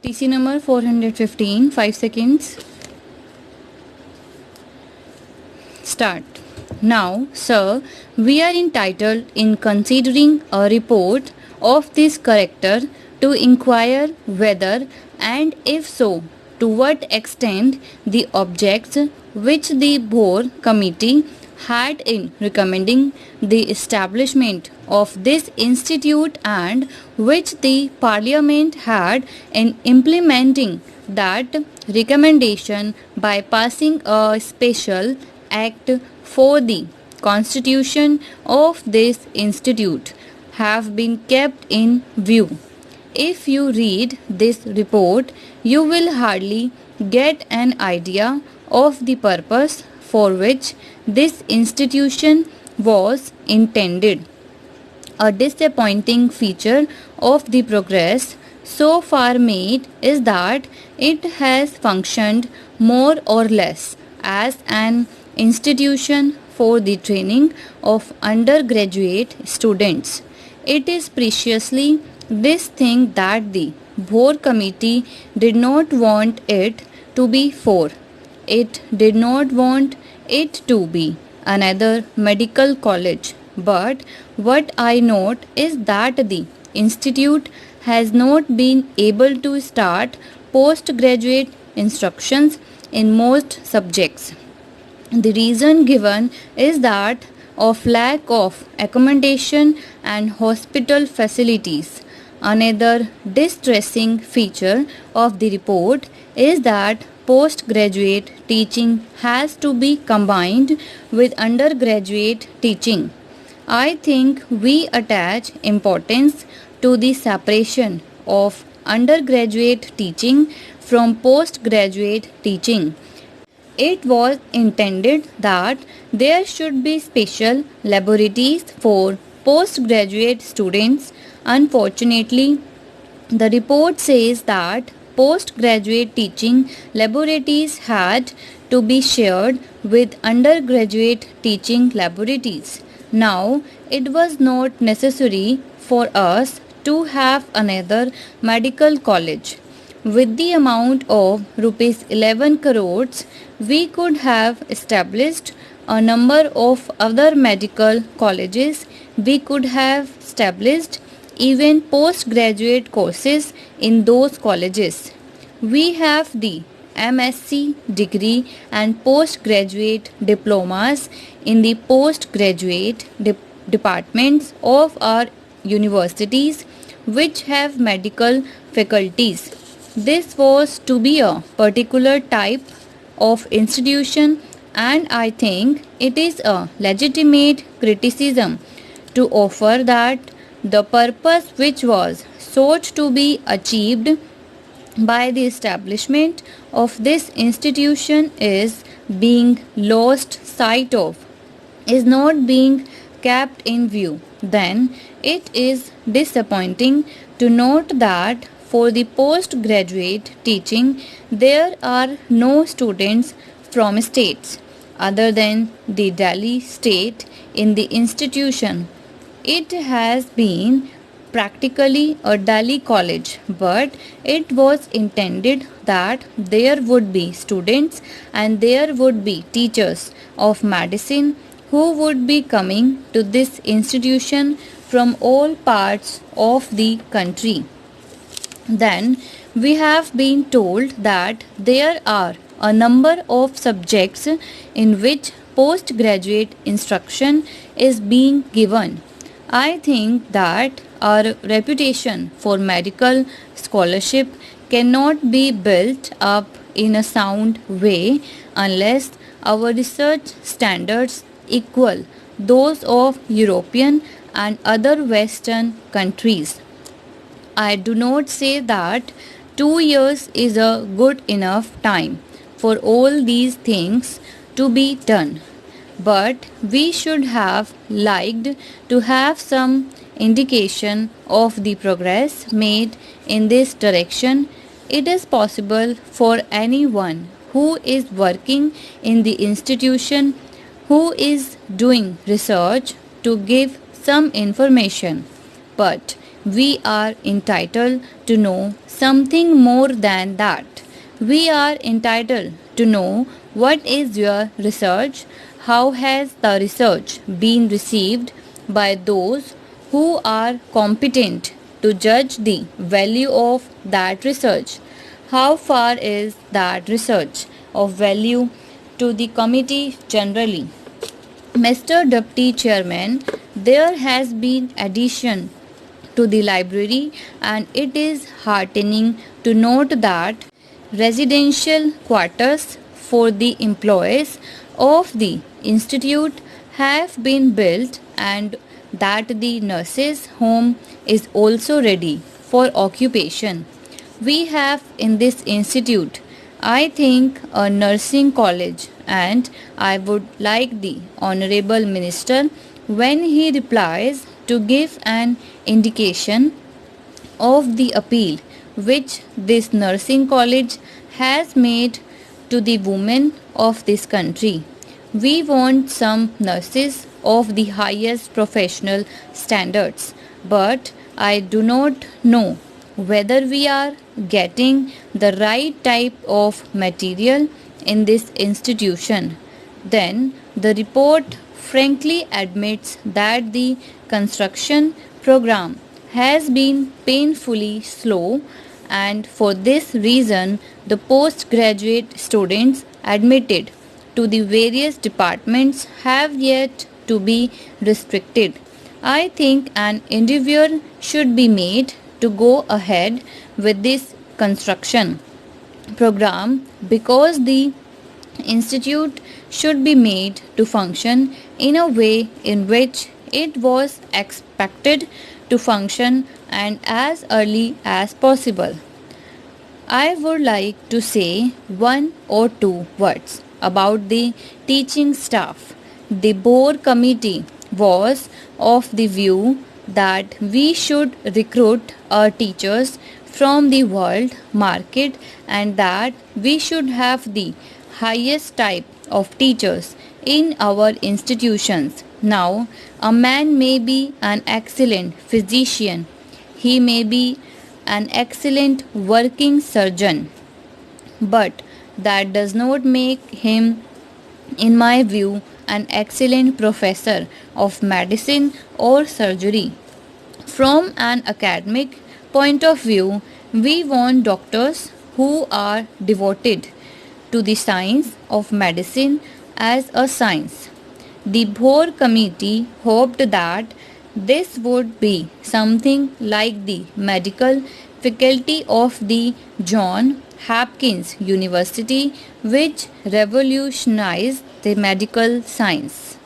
TC number 415, 5 seconds. Start. Now, sir, we are entitled in considering a report of this character to inquire whether, and if so, to what extent the objects which the Board Committee had in recommending the establishment of this institute and which the Parliament had in implementing that recommendation by passing a special act for the constitution of this institute have been kept in view. If you read this report, you will hardly get an idea of the purpose for which this institution was intended. A disappointing feature of the progress so far made is that it has functioned more or less as an institution for the training of undergraduate students. It is preciously this thing that the Board Committee did not want it to be for. It did not want it to be another medical college. But what I note is that the institute has not been able to start postgraduate instructions in most subjects. The reason given is that of lack of accommodation and hospital facilities. Another distressing feature of the report is that postgraduate teaching has to be combined with undergraduate teaching. I think we attach importance to the separation of undergraduate teaching from postgraduate teaching. It was intended that there should be special laboratories for postgraduate students. Unfortunately, the report says that postgraduate teaching laboratories had to be shared with undergraduate teaching laboratories. Now, it was not necessary for us to have another medical college. With the amount of rupees 11 crores, we could have established a number of other medical colleges. We could have established even postgraduate courses in those colleges. We have the MSc degree and postgraduate diplomas in the postgraduate departments of our universities which have medical faculties. This was to be a particular type of institution, and I think it is a legitimate criticism to offer that the purpose which was sought to be achieved by the establishment of this institution is being lost sight of, is not being kept in view. Then it is disappointing to note that for the postgraduate teaching, there are no students from states other than the Delhi state in the institution. It has been practically a Delhi college, but it was intended that there would be students and there would be teachers of medicine who would be coming to this institution from all parts of the country. Then we have been told that there are a number of subjects in which postgraduate instruction is being given. I think that our reputation for medical scholarship cannot be built up in a sound way unless our research standards equal those of European and other Western countries. I do not say that 2 years is a good enough time for all these things to be done, but we should have liked to have some indication of the progress made in this direction. It is possible for anyone who is working in the institution, who is doing research, to give some information, but we are entitled to know something more than that. We are entitled to know what is your research, how has the research been received by those who are competent to judge the value of that research. How far is that research of value to the committee generally? Mr. Deputy Chairman, there has been addition to the library, and it is heartening to note that residential quarters for the employees of the institute have been built and that the nurses' home is also ready for occupation. We have in this institute, I think, a nursing college, and I would like the Honorable Minister, when he replies, to give an indication of the appeal which this nursing college has made to the women of this country. We want some nurses of the highest professional standards, but I do not know whether we are getting the right type of material in this institution. Then the report frankly admits that the construction program has been painfully slow, and for this reason the postgraduate students admitted to the various departments have yet to be restricted. I think an endeavor should be made to go ahead with this construction program because the institute should be made to function in a way in which it was expected to function and as early as possible. I would like to say one or two words about the teaching staff. The board committee was of the view that we should recruit our teachers from the world market and that we should have the highest type of teachers in our institutions. Now, a man may be an excellent physician, he may be an excellent working surgeon, but that does not make him, in my view, an excellent professor of medicine or surgery. From an academic point of view, we want doctors who are devoted to the science of medicine as a science. The board committee hoped that this would be something like the medical faculty of the John Hopkins University, which revolutionized the medical science.